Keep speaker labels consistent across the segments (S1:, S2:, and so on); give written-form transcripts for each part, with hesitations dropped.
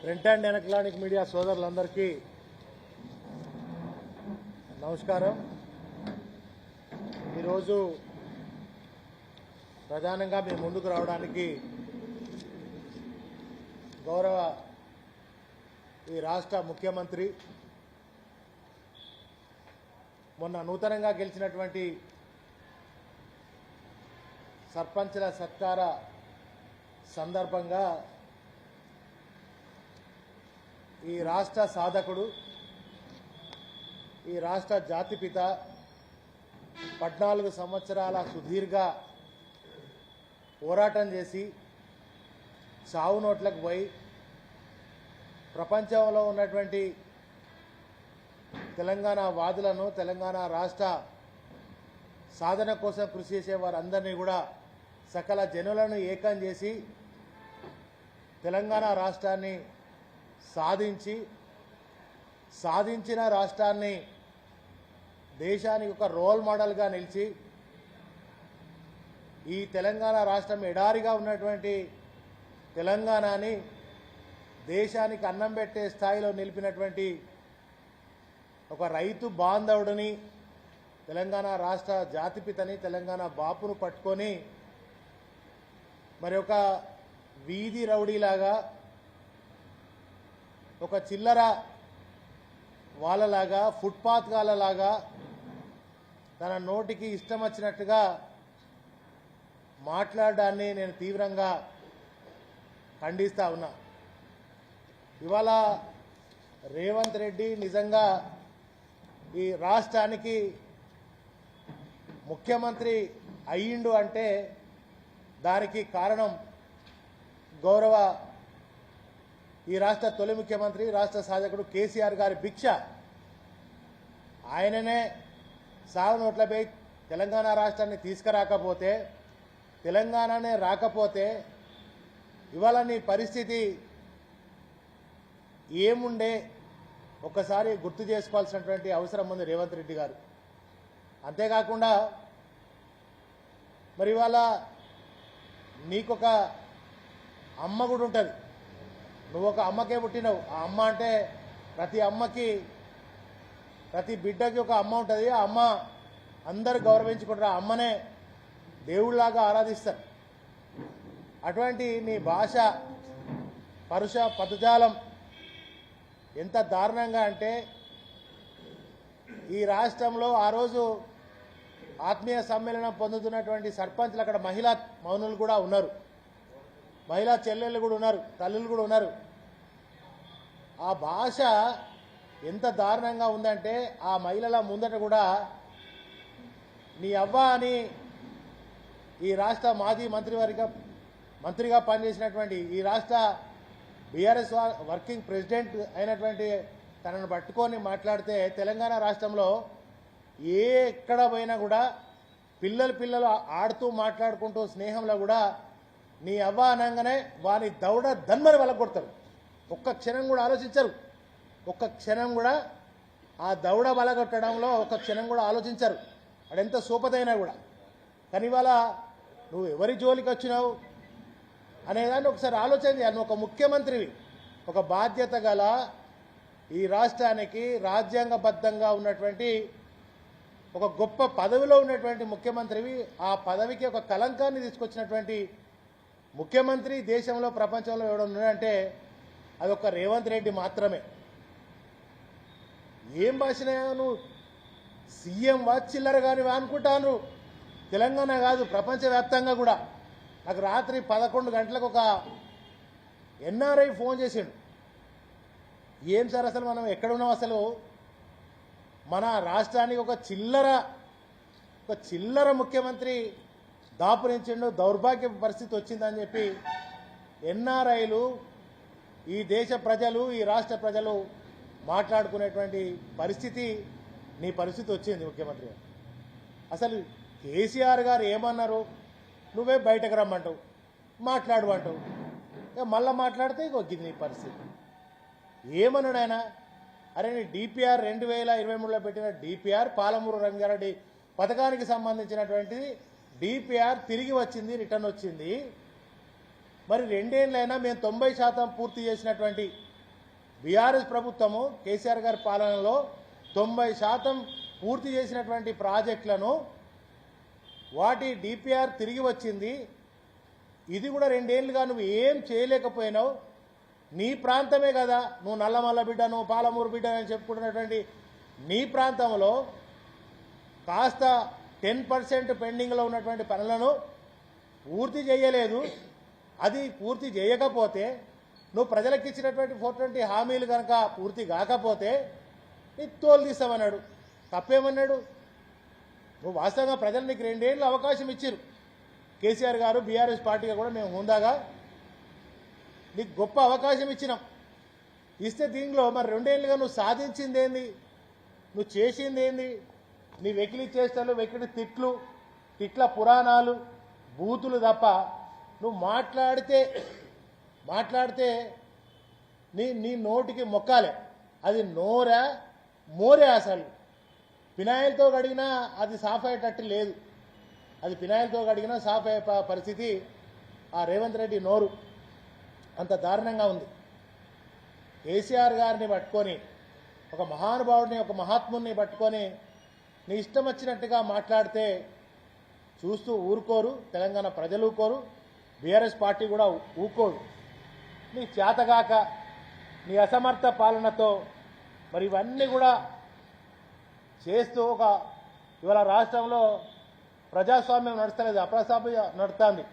S1: Print and electronic media సోదరులందరికీ నమస్కారం. ఈరోజు ప్రధానంగా మేము ముందుకు రావడానికి గౌరవ ఈ రాష్ట్ర ముఖ్యమంత్రి మొన్న నూతనంగా గెలిచినటువంటి సర్పంచ్ల సత్కార సందర్భంగా ఈ రాష్ట్ర సాధకుడు, ఈ రాష్ట్ర జాతిపిత 14 సంవత్సరాల సుదీర్ఘ పోరాటం చేసి చావు నోట్లకు పోయి ప్రపంచంలో ఉన్నటువంటి తెలంగాణ వాదులను, తెలంగాణ రాష్ట్ర సాధన కోసం కృషి చేసే వారందరినీ కూడా సకల జనులను ఏకం చేసి తెలంగాణ రాష్ట్రాన్ని సాధించిన రాష్ట్రాన్ని దేశానికి ఒక రోల్ మోడల్గా నిలిచి ఈ తెలంగాణ రాష్ట్రం ఎడారిగా ఉన్నటువంటి తెలంగాణని దేశానికి అన్నం పెట్టే స్థాయిలో నిలిపినటువంటి ఒక రైతు బాంధవుడిని, తెలంగాణ రాష్ట్ర జాతిపితని, తెలంగాణ బాపును పట్టుకొని మరి ఒక వీధి రౌడీలాగా, ఒక చిల్లర వాళ్ళలాగా, ఫుట్పాత్ గాళ్ళలాగా తన నోటికి ఇష్టం వచ్చినట్టుగా మాట్లాడడాన్ని నేను తీవ్రంగా ఖండిస్తా ఉన్నా. ఇవాళ రేవంత్ రెడ్డి నిజంగా ఈ రాష్ట్రానికి ముఖ్యమంత్రి అయ్యిండు అంటే దానికి కారణం గౌరవ ఈ రాష్ట్ర తొలి ముఖ్యమంత్రి, రాష్ట్ర సాధకుడు కేసీఆర్ గారి భిక్ష. ఆయననే సాగు నోట్లపై తెలంగాణ రాష్ట్రాన్ని తీసుకురాకపోతే, తెలంగాణనే రాకపోతే ఇవాళ నీ పరిస్థితి ఏముండే ఒక్కసారి గుర్తు చేసుకోవాల్సినటువంటి అవసరం ఉంది రేవంత్ రెడ్డి గారు. అంతేకాకుండా మరి ఇవాళ నీకొక అమ్మ కూడా ఉంటుంది. నువ్వు ఒక అమ్మకే పుట్టినవు. ఆ అమ్మ అంటే ప్రతి అమ్మకి, ప్రతి బిడ్డకి ఒక అమ్మ ఉంటుంది. ఆ అమ్మ అందరూ గౌరవించుకుంటారు. ఆ అమ్మనే దేవుళ్లాగా ఆరాధిస్తారు. అటువంటి నీ భాష, పరుష పదజాలం ఎంత దారుణంగా అంటే ఈ రాష్ట్రంలో ఆ రోజు ఆత్మీయ సమ్మేళనం పొందుతున్నటువంటి సర్పంచ్లు అక్కడ మహిళా మౌనులు కూడా ఉన్నారు, మహిళా చెల్లెళ్ళు కూడా ఉన్నారు, తల్లులు కూడా ఉన్నారు. ఆ భాష ఎంత దారుణంగా ఉందంటే ఆ మహిళల ముందట కూడా నీ అవ్వ అని ఈ రాష్ట్ర మాజీ మంత్రిగా పనిచేసినటువంటి ఈ రాష్ట్ర బీఆర్ఎస్ వర్కింగ్ ప్రెసిడెంట్ అయినటువంటి తనను పట్టుకొని మాట్లాడితే తెలంగాణ రాష్ట్రంలో ఎక్కడ పోయినా కూడా పిల్లలు ఆడుతూ మాట్లాడుకుంటూ స్నేహంలో కూడా నీ అవ్వ అనగానే వాని దౌడ దన్మని వలగొడతారు. ఒక్క క్షణం కూడా ఆలోచించరు. ఒక్క క్షణం కూడా ఆ దౌడ బలగొట్టడంలో ఒక్క క్షణం కూడా ఆలోచించరు. అడెంత సూపదైనా కూడా. కానీ ఇవాళ నువ్వు ఎవరి జోలికి వచ్చినావు అనేదాన్ని ఒకసారి ఆలోచన చేయాలి. నువ్వు ఒక ముఖ్యమంత్రివి, ఒక బాధ్యత గల ఈ రాష్ట్రానికి రాజ్యాంగబద్ధంగా ఉన్నటువంటి ఒక గొప్ప పదవిలో ఉన్నటువంటి ముఖ్యమంత్రివి. ఆ పదవికి ఒక కలంకాన్ని తీసుకొచ్చినటువంటి ముఖ్యమంత్రి దేశంలో, ప్రపంచంలో ఎవడు ఉన్నాడంటే అది ఒక రేవంత్ రెడ్డి మాత్రమే. ఏం భాషనే నువ్వు సీఎం వా చిల్లర కానీ అనుకుంటాను. తెలంగాణ కాదు, ప్రపంచవ్యాప్తంగా కూడా. నాకు రాత్రి 11 గంటలకు ఒక ఎన్ఆర్ఐ ఫోన్ చేసిండు. ఏం సార్ అసలు మనం ఎక్కడున్నాం, అసలు మన రాష్ట్రానికి ఒక చిల్లర ముఖ్యమంత్రి దాపురించిండు, దౌర్భాగ్య పరిస్థితి వచ్చిందని చెప్పి ఎన్ఆర్ఐలు, ఈ దేశ ప్రజలు, ఈ రాష్ట్ర ప్రజలు మాట్లాడుకునేటువంటి పరిస్థితి, నీ పరిస్థితి వచ్చింది ముఖ్యమంత్రి. అసలు కేసీఆర్ గారు ఏమన్నారు? నువ్వే బయటకు రమ్మంటావు, మాట్లాడు అంటావు. మళ్ళీ మాట్లాడితే ఇంకొద్ది నీ పరిస్థితి. ఏమన్నాడు ఆయన? అరే నీ డిపిఆర్ 2023లో పెట్టిన డిపిఆర్, పాలమూరు రంగారెడ్డి పథకానికి సంబంధించినటువంటిది డిపిఆర్ తిరిగి వచ్చింది, రిటర్న్ వచ్చింది. మరి రెండేళ్లైనా మేము 90% పూర్తి చేసినటువంటి బీఆర్ఎస్ ప్రభుత్వము కేసీఆర్ గారి పాలనలో 90% పూర్తి చేసినటువంటి ప్రాజెక్టులను వాటి డిపిఆర్ తిరిగి వచ్చింది. ఇది కూడా 2 ఏళ్లుగా నువ్వు ఏం చేయలేకపోయినావు. నీ ప్రాంతమే కదా, నువ్వు నల్లమల్ల బిడ్డ, నువ్వు పాలమూరు బిడ్డ అని చెప్పుకుంటున్నటువంటి నీ ప్రాంతంలో కాస్త 10% పెండింగ్లో ఉన్నటువంటి పనులను పూర్తి చేయలేదు. అది పూర్తి చేయకపోతే నువ్వు ప్రజలకు ఇచ్చినటువంటి 420 హామీలు కనుక పూర్తి కాకపోతే నీ తోలు తీస్తామన్నాడు. తప్పేమన్నాడు? నువ్వు వాస్తవంగా ప్రజలు నీకు 2 ఏళ్ళు అవకాశం ఇచ్చారు. కేసీఆర్ గారు బీఆర్ఎస్ పార్టీగా కూడా మేము హుందాగా నీకు గొప్ప అవకాశం ఇచ్చినాం. ఇస్తే దీనిలో మరి 2 ఏళ్ళుగా నువ్వు సాధించింది ఏంది, నువ్వు చేసింది ఏంది? నీ వెకిలి చేష్టలు, వెకిలి తిట్ల పురాణాలు, బూతులు తప్ప నువ్వు మాట్లాడితే నీ నోటికి మొక్కాలే. అది నోరా మోరే. అసలు ఫినాయిల్తో కడిగినా అది సాఫ్ అయ్యేటట్టు లేదు. అది ఫినాయిల్తో కడిగినా సాఫ్ అయ్యే పరిస్థితి ఆ రేవంత్ రెడ్డి నోరు అంత దారుణంగా ఉంది. కేసీఆర్ గారిని పట్టుకొని, ఒక మహానుభావుడిని, ఒక మహాత్ముని పట్టుకొని నీ ఇష్టం వచ్చినట్టుగా మాట్లాడితే చూస్తూ ఊరుకోరు, తెలంగాణ ప్రజలు ఊరుకోరు, బీఆర్ఎస్ పార్టీ కూడా ఊరుకోదు. నీ చేతగాక, నీ అసమర్థ పాలనతో మరి ఇవన్నీ కూడా చేస్తూ ఇవాళ రాష్ట్రంలో ప్రజాస్వామ్యం నడుస్తలేదు, అప్రజాస్వామ్యం నడుస్తుంది.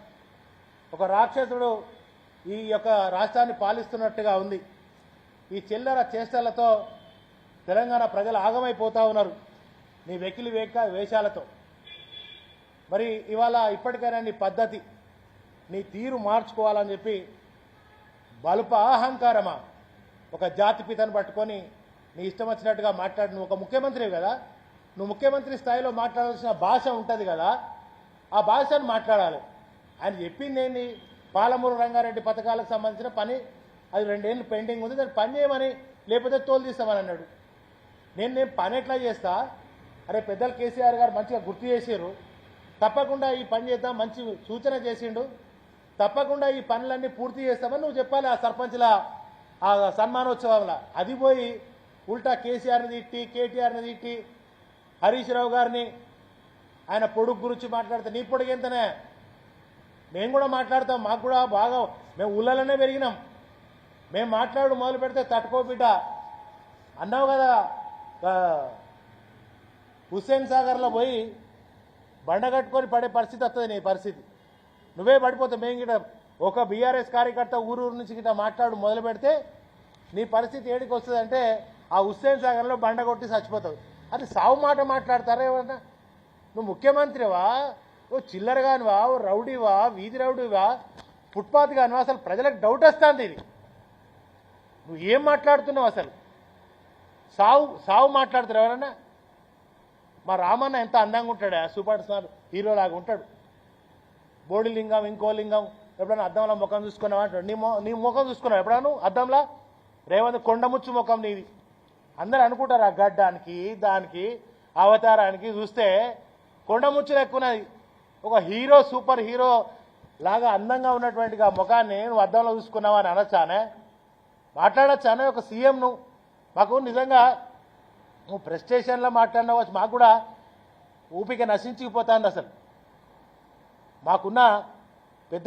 S1: ఒక రాక్షసుడు ఈ యొక్క రాష్ట్రాన్ని పాలిస్తున్నట్టుగా ఉంది. ఈ చిల్లర చేష్టలతో తెలంగాణ ప్రజలు ఆగమైపోతూ ఉన్నారు నీ వెకిలి వేషాలతో. మరి ఇవాళ ఇప్పటికైనా నీ పద్ధతి, నీ తీరు మార్చుకోవాలని చెప్పి బలుప అహంకారమా ఒక జాతిపితను పట్టుకొని నీ ఇష్టం వచ్చినట్టుగా మాట్లాడు. నువ్వు ఒక ముఖ్యమంత్రివి కదా, నువ్వు ముఖ్యమంత్రి స్థాయిలో మాట్లాడాల్సిన భాష ఉంటుంది కదా, ఆ భాషను మాట్లాడాలి. ఆయన చెప్పింది ఏంది? పాలమూరు రంగారెడ్డి పథకాలకు సంబంధించిన పని అది 2 ఏళ్ళు పెండింగ్ ఉంది, దాన్ని పని చేయమని, లేకపోతే తోలు తీస్తామని అన్నాడు. నేను పని ఎట్లా చేస్తా? అరే పెద్దలు కేసీఆర్ గారు మంచిగా గుర్తు చేసారు, తప్పకుండా ఈ పని చేద్దాం, మంచి సూచన చేసిండు, తప్పకుండా ఈ పనులన్నీ పూర్తి చేస్తామని నువ్వు చెప్పాలి. ఆ సర్పంచ్ల ఆ సన్మానోత్సవంలో అది పోయి ఉల్టా కేసీఆర్ని తిట్టి, కేటీఆర్ని తిట్టి, హరీష్ రావు గారిని ఆయన పొడుగు గురించి మాట్లాడితే నీ పొడుగు ఎంతనే? మేము కూడా మాట్లాడతాం, మాకు కూడా బాగా, మేము ఊళ్ళలోనే పెరిగినాం, మేము మాట్లాడు మొదలు పెడితే తట్టుకో బిడ్డ అన్నావు కదా. హుస్సేన్ సాగర్లో పోయి బండ కట్టుకొని పడే పరిస్థితి వస్తుంది నీ పరిస్థితి. నువ్వే పడిపోతావు. మేము గిట ఒక బీఆర్ఎస్ కార్యకర్త ఊరు నుంచి గిట మాట్లాడు మొదలు పెడితే నీ పరిస్థితి ఏడికి వస్తుంది అంటే ఆ హుస్సేన్ సాగర్లో బండ కొట్టి చచ్చిపోతావు. అది సావు మాట మాట్లాడతారా ఏమన్నా? నువ్వు ముఖ్యమంత్రివా, ఓ చిల్లర కానివా, ఓ రౌడీవా, వీధి రౌడీవా, ఫుట్పాత్ కానివా? అసలు ప్రజలకు డౌట్ వస్తుంది. ఇది నువ్వు ఏం మాట్లాడుతున్నావు? అసలు సావు మాట్లాడుతారు ఎవరన్నా? మా రామన్న ఎంత అందంగా ఉంటాడా, సూపర్ స్టార్ హీరోలాగా ఉంటాడు. బోడి లింగం, ఇంకో లింగం, ఎప్పుడైనా అద్దంలో ముఖం చూసుకున్నావా అంటాడు. నీ ముఖం చూసుకున్నావు ఎప్పుడన్నా అద్దంలా? రేవంత్ కొండముచ్చు ముఖం నీది. అందరూ అనుకుంటారు ఆ గడ్డానికి, దానికి, అవతారానికి చూస్తే కొండముచ్చులు ఎక్కువన్నది. ఒక హీరో, సూపర్ హీరో లాగా అందంగా ఉన్నటువంటి ఆ ముఖాన్ని నువ్వు అద్దంలో చూసుకున్నావా అని అనొచ్చానే? మాట్లాడొచ్చానే? ఒక సీఎం నువ్వు. మాకు నిజంగా నువ్వు ప్రెస్టేషన్లో మాట్లాడినావచ్చు, మాకు కూడా ఊపిక నశించిపోతాంది. అసలు మాకున్న పెద్ద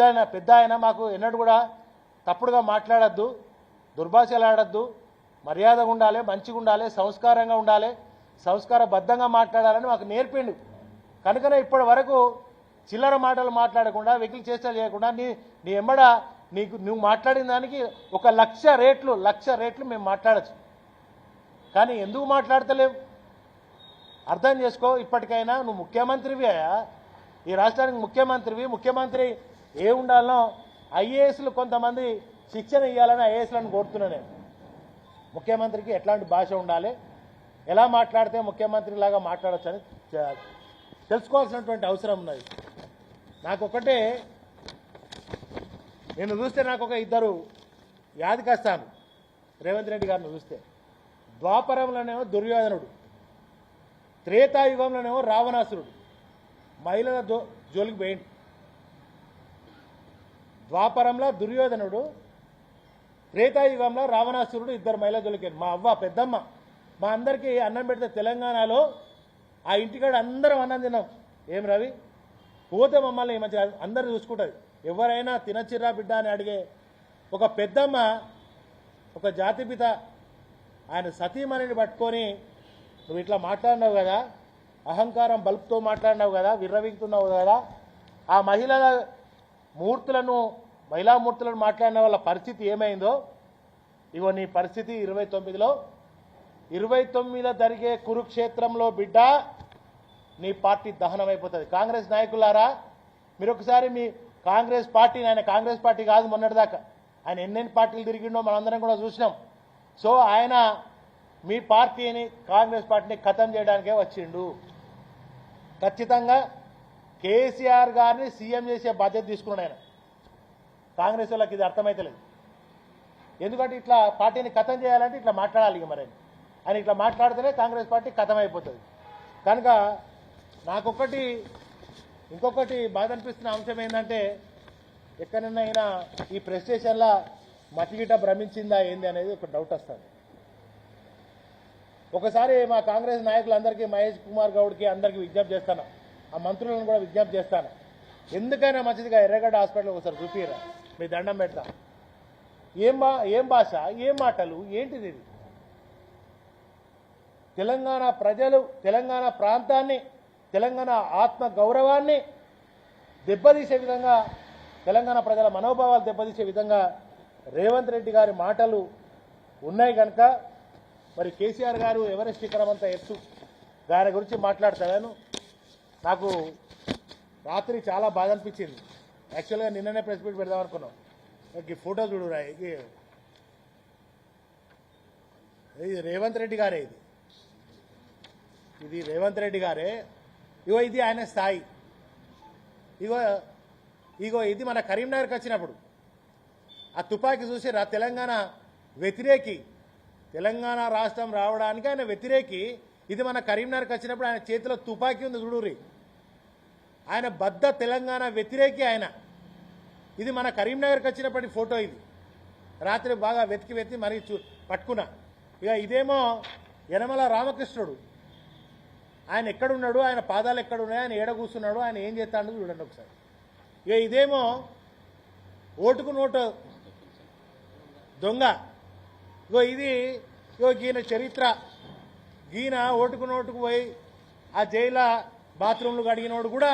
S1: ఆయన మాకు ఎన్నడూ కూడా తప్పుడుగా మాట్లాడద్దు, దుర్భాషలు ఆడద్దు, మర్యాదగా ఉండాలి, మంచిగా ఉండాలి, సంస్కారంగా ఉండాలి, సంస్కారబద్ధంగా మాట్లాడాలని మాకు నేర్పిండు. కనుకనే ఇప్పటి వరకు చిల్లర మాటలు మాట్లాడకుండా, వెకిలి చేష్టలు చేయకుండా నీ ఎంబడ నువ్వు మాట్లాడిన దానికి 1,00,000 రెట్లు మేము మాట్లాడచ్చు. కానీ ఎందుకు మాట్లాడతలేవు అర్థం చేసుకో. ఇప్పటికైనా నువ్వు ముఖ్యమంత్రివి, ఈ రాష్ట్రానికి ముఖ్యమంత్రి ఏ ఉండాలనో ఐఏఎస్లు కొంతమంది శిక్షణ ఇవ్వాలని ఐఏఎస్లను కోరుతున్నా నేను. ముఖ్యమంత్రికి ఎట్లాంటి భాష ఉండాలి, ఎలా మాట్లాడితే ముఖ్యమంత్రిలాగా మాట్లాడొచ్చని తెలుసుకోవాల్సినటువంటి అవసరం ఉన్నది. నాకొకటే, నేను చూస్తే నాకు ఒక ఇద్దరు యాదికొస్తాను రేవంత్ రెడ్డి గారిని చూస్తే. ద్వాపరంలోనేమో దుర్యోధనుడు, త్రేతాయుగంలోనేమో రావణాసురుడు, మహిళల జోలికి పోయింది. ద్వాపరంలో దుర్యోధనుడు, త్రేతాయుగంలో రావణాసురుడు ఇద్దరు మహిళలు దొరికారు. మా అవ్వ పెద్దమ్మ మా అందరికీ అన్నం పెడితే తెలంగాణలో ఆ ఇంటికాడ అందరం అన్నం తిన్నాం. ఏం రవి పోతే మమ్మల్ని ఈ మధ్య అందరూ చూసుకుంటుంది. ఎవరైనా తినచ్చిర్రా బిడ్డ అని అడిగే ఒక పెద్దమ్మ, ఒక జాతిపిత ఆయన సతీమణిని పట్టుకొని నువ్వు ఇట్లా మాట్లాడినావు కదా, అహంకారం బల్పుతో మాట్లాడినావు కదా, విర్రవీగుతున్నావు కదా, ఆ మహిళా మూర్తులను మాట్లాడిన వాళ్ళ పరిస్థితి ఏమైందో ఇగో నీ పరిస్థితి 29లో 29 జరిగే కురుక్షేత్రంలో బిడ్డ నీ పార్టీ దహనం అయిపోతుంది. కాంగ్రెస్ నాయకులారా మీరు ఒకసారి మీ కాంగ్రెస్ పార్టీని, ఆయన కాంగ్రెస్ పార్టీ కాదు మొన్నటిదాకా, ఆయన ఎన్నెన్ని పార్టీలు తిరిగిండో మనందరం కూడా చూసినాం. సో ఆయన మీ పార్టీని కాంగ్రెస్ పార్టీని ఖతం చేయడానికే వచ్చిండు. ఖచ్చితంగా కేసీఆర్ గారిని సీఎం చేసే బాధ్యత తీసుకున్నాడు ఆయన. కాంగ్రెస్ వాళ్ళకి ఇది అర్థమైతలేదు. ఎందుకంటే ఇట్లా పార్టీని ఖతం చేయాలంటే ఇట్లా మాట్లాడాలి. ఇక మరి ఆయన ఇట్లా మాట్లాడితేనే కాంగ్రెస్ పార్టీ ఖతం అయిపోతుంది. కనుక ఇంకొకటి బాధ అనిపిస్తున్న అంశం ఏంటంటే ఎక్కడైనా అయినా ఈ ప్రెస్ స్టేషన్లో మతిగిట భ్రమించిందా ఏంది అనేది ఒక డౌట్ వస్తుంది. ఒకసారి మా కాంగ్రెస్ నాయకులందరికీ, మహేష్ కుమార్ గౌడ్కి అందరికీ విజ్ఞప్తి చేస్తాను, ఆ మంత్రులను కూడా విజ్ఞప్తి చేస్తాను, ఎందుకైనా మంచిదిగా ఎర్రగడ్డ హాస్పిటల్ ఒకసారి చూపిరా, మీ దండం పెడతా. ఏం భాష, ఏం మాటలు, ఏంటిది ఇది? తెలంగాణ ప్రజలు, తెలంగాణ ప్రాంతాన్ని, తెలంగాణ ఆత్మ గౌరవాన్ని దెబ్బతీసే విధంగా, తెలంగాణ ప్రజల మనోభావాలు దెబ్బతీసే విధంగా రేవంత్ రెడ్డి గారి మాటలు ఉన్నాయి. కనుక మరి కేసీఆర్ గారు ఎవరెస్ట్ శిఖరం అంతా ఎత్తు దాని గురించి మాట్లాడతాను. నాకు రాత్రి చాలా బాధ అనిపించింది. యాక్చువల్గా నిన్ననే ప్రెస్ మీట్ పెడదాం అనుకున్నాం. ఈ ఫోటో చూడురా, ఇది రేవంత్ రెడ్డి గారే, ఇది రేవంత్ రెడ్డి గారే. ఇగో ఇది ఆయన స్థాయి. ఇగో ఇది మన కరీంనగర్కి వచ్చినప్పుడు ఆ తుపాకీ చూసి తెలంగాణ వ్యతిరేకి, తెలంగాణ రాష్ట్రం రావడానికి ఆయన వ్యతిరేకి. ఇది మన కరీంనగర్కి వచ్చినప్పుడు ఆయన చేతిలో తుపాకీ ఉంది చూడురి, ఆయన బద్ద తెలంగాణ వ్యతిరేకి ఆయన. ఇది మన కరీంనగర్కి వచ్చినప్పటి ఫోటో. ఇది రాత్రి బాగా వెతికి మరీ పట్టుకున్నా. ఇక ఇదేమో యనమల రామకృష్ణుడు, ఆయన ఎక్కడున్నాడు, ఆయన పాదాలు ఎక్కడున్నాయి, ఆయన ఏడ కూర్చున్నాడు, ఆయన ఏం చేస్తాడు చూడండి ఒకసారి. ఇక ఇదేమో ఓటుకు నోటు దొంగ. ఈయన చరిత్ర, ఈయన ఓటుకు నోటుకు పోయి ఆ జైలు బాత్రూంలు కడిగినోడు కూడా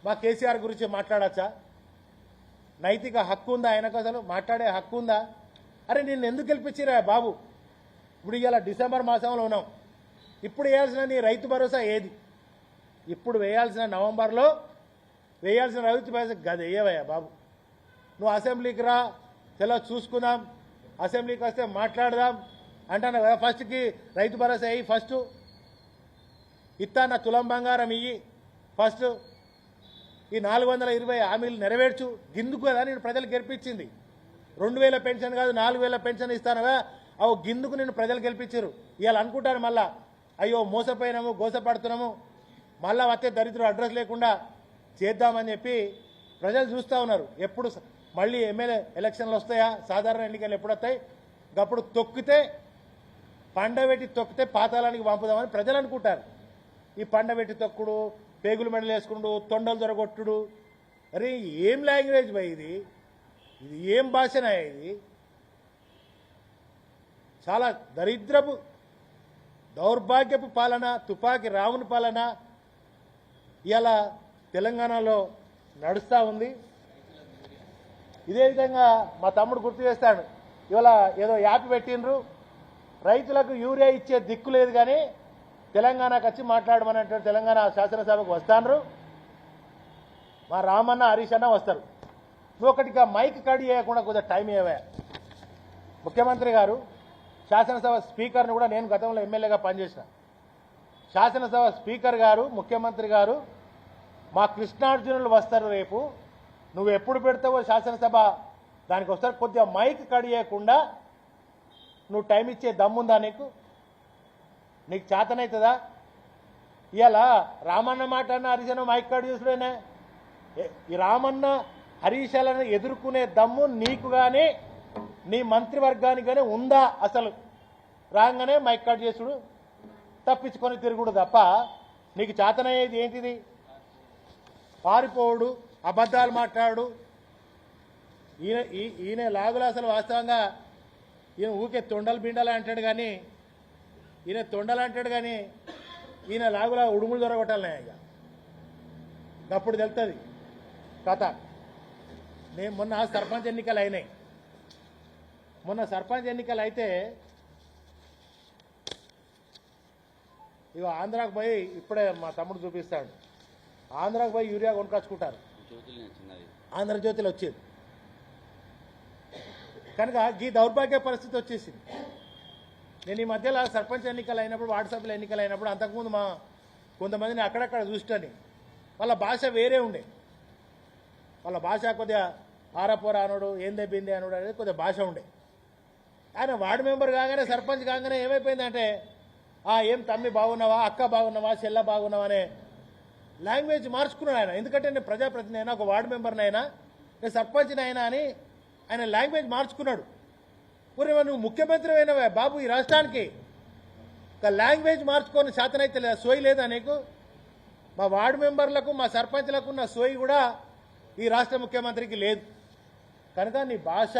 S1: మా కేసీఆర్ గురించి మాట్లాడచ్చా? నైతిక హక్కు ఉందా ఆయనకు? అసలు మాట్లాడే హక్కు ఉందా? అరే నిన్ను ఎందుకు గెలిపించిరా బాబు? ఇప్పుడు ఇవాళ డిసెంబర్ మాసంలో ఉన్నాం. ఇప్పుడు వేయాల్సిన నీ రైతు భరోసా ఏది? ఇప్పుడు వేయాల్సిన నవంబర్లో వేయాల్సిన రైతు భరోసా గది వేయవయ్యా బాబు. నువ్వు అసెంబ్లీకి రా, చూసుకుందాం, అసెంబ్లీకి వస్తే మాట్లాడదాం అంటాను కదా. ఫస్ట్కి రైతు భరోసా వేయి, ఫస్ట్ ఇస్తాన్న తులం బంగారం ఇయ్యి, ఫస్ట్ ఈ 420 హామీలు నెరవేర్చు. గిందుకు కదా నేను ప్రజలు గెలిపించింది. 2000 పెన్షన్ కాదు 4000 పెన్షన్ ఇస్తానవా, అవు గిందుకు నేను ప్రజలు గెలిపించారు. ఇవాళ అనుకుంటాను మళ్ళా అయ్యో మోసపోయినాము, గోసపడుతున్నాము, మళ్ళా వస్తే దరిద్రం అడ్రస్ లేకుండా చేద్దామని చెప్పి ప్రజలు చూస్తూ ఉన్నారు. ఎప్పుడు మళ్ళీ ఎమ్మెల్యే ఎలక్షన్లు వస్తాయా, సాధారణ ఎన్నికలు ఎప్పుడు వస్తాయి, అప్పుడు పండబెట్టి తొక్కితే పాతాళానికి పంపుదామని ప్రజలు అనుకుంటారు. ఈ పండబెట్టి తొక్కుడు, పేగులు మెడలు వేసుకుండు, తొండలు దొరగొట్టుడు, అరే ఏం లాంగ్వేజ్ బై ఇది? ఇది ఏం భాషనా ఇది? చాలా దరిద్రపు దౌర్భాగ్యపు పాలన, తుపాకీ రావుని పాలన ఇలా తెలంగాణలో నడుస్తూ ఉంది. ఇదే విధంగా మా తమ్ముడు గుర్తు చేస్తాడు, ఇవాళ ఏదో యాప్ పెట్టినరు, రైతులకు యూరియా ఇచ్చే దిక్కు లేదు కానీ తెలంగాణకు వచ్చి మాట్లాడమన్నట్టు తెలంగాణ శాసనసభకు వస్తాను. మా రామన్న, హరీష్ అన్న వస్తారు. నువ్వు ఒకటిగా మైక్ కడి చేయకుండా కొద్దిగా టైం ఇవ్వా. ముఖ్యమంత్రి గారు, శాసనసభ స్పీకర్ని కూడా నేను గతంలో ఎమ్మెల్యేగా పనిచేసిన. శాసనసభ స్పీకర్ గారు, ముఖ్యమంత్రి గారు, మా కృష్ణార్జునులు వస్తారు రేపు, నువ్వు ఎప్పుడు పెడతావో శాసనసభ దానికి వస్తారు, కొద్దిగా మైక్ కడి చేయకుండా నువ్వు టైం ఇచ్చే దమ్ముందా నీకు? నీకు చేతనవుతుందా? ఇవాళ రామన్న మాట అన్న హరీష్ అన్న మైక్ కడి చేసుడేనే. ఈ రామన్న హరీషాలను ఎదుర్కొనే దమ్ము నీకు కానీ నీ మంత్రివర్గానికనే ఉందా అసలు? రాగానే మైక్ కట్ చేసుడు, తప్పించుకొని తిరుగుడు తప్ప నీకు చేతనయ్యేది ఏంటిది? పారిపోవుడు, అబద్ధాలు మాట్లాడు. ఈయన లాగులు అసలు వాస్తవంగా ఈయన ఊకే తొండలు బిండలు అంటాడు కానీ ఈయన లాగులా ఉడుములు దొరకొట్టాలనే ఇక అప్పుడు తెలుస్తుంది కథ. నేను మొన్న సర్పంచ్ ఎన్నికలు అయినాయి. సర్పంచ్ ఎన్నికలు అయితే ఇక ఆంధ్రాకు పోయి ఇప్పుడే మా తమ్ముడు చూపిస్తాడు. ఆంధ్రాకు పోయి యూరియా కొనుకొచ్చుకుంటారు. ఆంధ్రజ్యోతిలో వచ్చేది కనుక ఈ దౌర్భాగ్య పరిస్థితి వచ్చేసింది. నేను ఈ మధ్యలో సర్పంచ్ ఎన్నికలు అయినప్పుడు, వార్డు సభ్యుల ఎన్నికలు అయినప్పుడు అంతకుముందు మా కొంతమందిని అక్కడక్కడ చూస్తాను. వాళ్ళ భాష వేరే ఉండే. వాళ్ళ భాష కొద్దిగా ఆరపోర అనుడు, ఏందే బిందే అనుడు అనేది కొద్దిగా భాష ఉండే. ఆయన వార్డు మెంబర్ కాగానే, సర్పంచ్ కాగానే ఏమైపోయిందంటే ఏం తమ్మి బాగున్నావా, అక్క బాగున్నావా, చెల్ల బాగున్నావా అనే లాంగ్వేజ్ మార్చుకున్నాడు ఆయన. ఎందుకంటే నేను ప్రజాప్రతినిధి అయినా, ఒక వార్డు మెంబర్ని అయినా, నేను సర్పంచ్ని అయినా అని ఆయన లాంగ్వేజ్ మార్చుకున్నాడు. పూర్వ నువ్వు ముఖ్యమంత్రి అయినవే బాబు ఈ రాష్ట్రానికి, ఒక లాంగ్వేజ్ మార్చుకొని శాతనైతే లేదా? సోయి లేదా నీకు? మా వార్డు మెంబర్లకు, మా సర్పంచ్లకు ఉన్న సోయి కూడా ఈ రాష్ట్ర ముఖ్యమంత్రికి లేదు. కనుక నీ భాష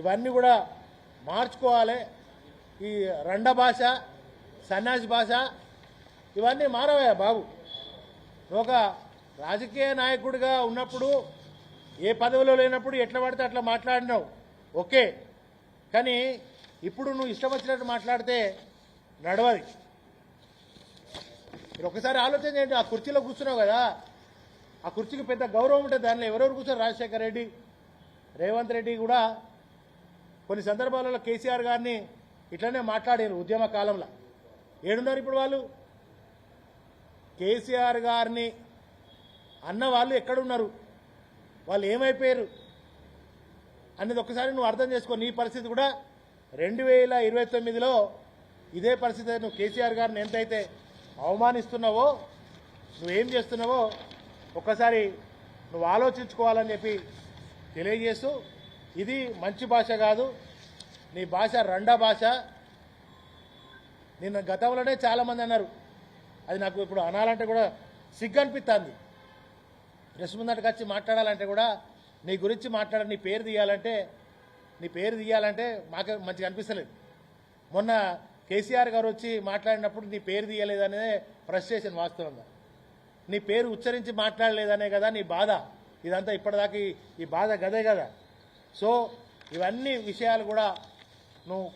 S1: ఇవన్నీ కూడా మార్చుకోవాలి. ఈ రండ భాష, సన్యాసి భాష ఇవన్నీ మారవే బాబు. ఒక రాజకీయ నాయకుడిగా ఉన్నప్పుడు, ఏ పదవిలో లేనప్పుడు ఎట్లా పడితే అట్లా మాట్లాడినావు ఓకే, కానీ ఇప్పుడు నువ్వు ఇష్టం వచ్చినట్టు మాట్లాడితే నడవది. మీరు ఒకసారి ఆలోచన చేయండి. ఆ కుర్చీలో కూర్చున్నావు కదా, ఆ కుర్చీకి పెద్ద గౌరవం ఉంటుంది. దానిలో ఎవరెవరు కూర్చొని రాజశేఖర రెడ్డి, రేవంత్ రెడ్డి కూడా కొన్ని సందర్భాలలో కేసీఆర్ గారిని ఇట్లనే మాట్లాడారు ఉద్యమ కాలంలో. ఏడున్నారు ఇప్పుడు వాళ్ళు? కేసీఆర్ గారిని అన్న వాళ్ళు ఎక్కడున్నారు, వాళ్ళు ఏమైపోయారు అనేది ఒకసారి నువ్వు అర్థం చేసుకో. నీ పరిస్థితి కూడా 2029లో ఇదే పరిస్థితి. నువ్వు కేసీఆర్ గారిని ఎంతైతే అవమానిస్తున్నావో, నువ్వేం చేస్తున్నావో ఒక్కసారి నువ్వు ఆలోచించుకోవాలని చెప్పి తెలియజేస్తూ, ఇది మంచి భాష కాదు, నీ భాష రండా భాష. నిన్న గతంలోనే చాలామంది అన్నారు, అది నాకు ఇప్పుడు అనాలంటే కూడా సిగ్గు అనిపిస్తుంది. ప్రెస్ ముందటకు వచ్చి మాట్లాడాలంటే కూడా, నీ గురించి మాట్లాడ, నీ పేరు తీయాలంటే మాకు మంచిగా అనిపిస్తలేదు. మొన్న కేసీఆర్ గారు వచ్చి మాట్లాడినప్పుడు నీ పేరు తీయలేదనే ఫ్రస్ట్రేషన్. వాస్తవంగా నీ పేరు ఉచ్చరించి మాట్లాడలేదనే కదా నీ బాధ. ఇదంతా ఇప్పటిదాకా ఈ బాధ గదే కదా. సో ఇవన్నీ విషయాలు కూడా నువ్వు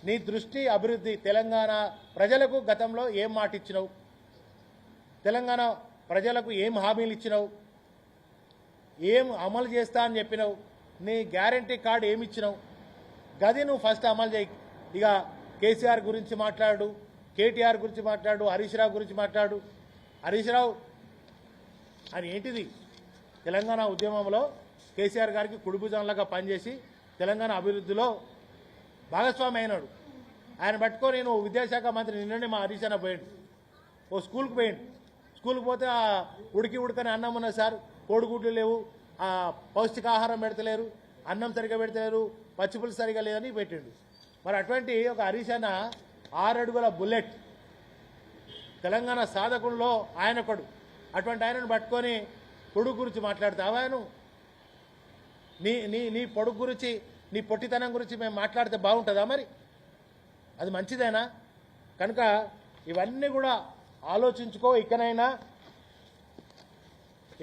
S1: నీ దృష్టి, అభివృద్ధి, తెలంగాణ ప్రజలకు గతంలో ఏం మాట ఇచ్చినావు, తెలంగాణ ప్రజలకు ఏం హామీలు ఇచ్చినావు, ఏం అమలు చేస్తా అని చెప్పినావు, నీ గ్యారంటీ కార్డు ఏమి ఇచ్చినావు, గది నువ్వు ఫస్ట్ అమలు చేయి. ఇక కేసీఆర్ గురించి మాట్లాడు, కేటీఆర్ గురించి మాట్లాడు, హరీష్ రావు గురించి మాట్లాడు. హరీష్ రావు అని ఏంటిది? తెలంగాణ ఉద్యమంలో కేసీఆర్ గారికి కుడిభుజంలాగా పనిచేసి తెలంగాణ అభివృద్ధిలో భాగస్వామి అయినాడు. ఆయన పట్టుకొని నేను విద్యాశాఖ మంత్రి నిన్ననే మా హరీష్ అన్న పోయాడు, ఓ స్కూల్కి పోయాడు. స్కూల్కి పోతే ఉడకని అన్నం ఉన్నది సార్, కోడిగుడ్లు లేవు, పౌష్టికాహారం పెడతలేరు, అన్నం సరిగా పెడతలేరు, పచ్చిపులుసు సరిగా లేదని పెట్టిండు. మరి అటువంటి ఒక హరీష్ అన్న 6 అడుగుల బుల్లెట్, తెలంగాణ సాధకుల్లో ఆయన ఒకడు. అటువంటి ఆయనను పట్టుకొని పొడుగు గురించి మాట్లాడతావా? నువ్వు నీ పొడుగు గురించి, నీ పొట్టితనం గురించి మేము మాట్లాడితే బాగుంటుందా? మరి అది మంచిదేనా? కనుక ఇవన్నీ కూడా ఆలోచించుకో.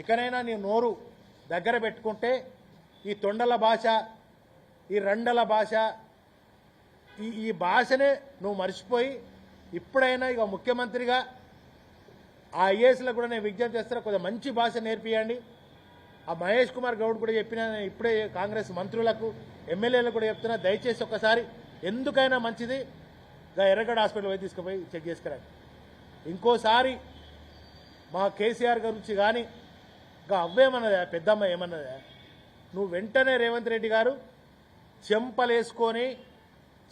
S1: ఇకనైనా నీ నోరు దగ్గర పెట్టుకుంటే ఈ తొండల భాష, ఈ రండల భాష, ఈ భాషనే నువ్వు మర్చిపోయి ఇప్పుడైనా ఇక ముఖ్యమంత్రిగా ఆ ఐఏఎస్లకు కూడా నేను విజ్ఞప్తి చేస్తున్నా, కొద్దిగా మంచి భాష నేర్పియండి. ఆ మహేష్ కుమార్ గౌడ్ కూడా చెప్పినా, ఇప్పుడే కాంగ్రెస్ మంత్రులకు, ఎమ్మెల్యేలకు కూడా చెప్తున్నా, దయచేసి ఒక్కసారి ఎందుకైనా మంచిది ఎర్రగడ్డ హాస్పిటల్ పోయి తీసుకుపోయి చెక్ చేసుకురండి. ఇంకోసారి మా కేసీఆర్ గురించి కానీ ఇంకా అవ్వేమన్నదా, పెద్దమ్మ ఏమన్నదా, నువ్వు వెంటనే రేవంత్ రెడ్డి గారు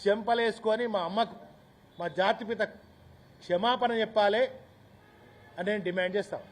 S1: చెంపలేసుకొని మా అమ్మకు, మా జాతిపిత క్షమాపణ చెప్పాలి అని నేను డిమాండ్ చేస్తాను.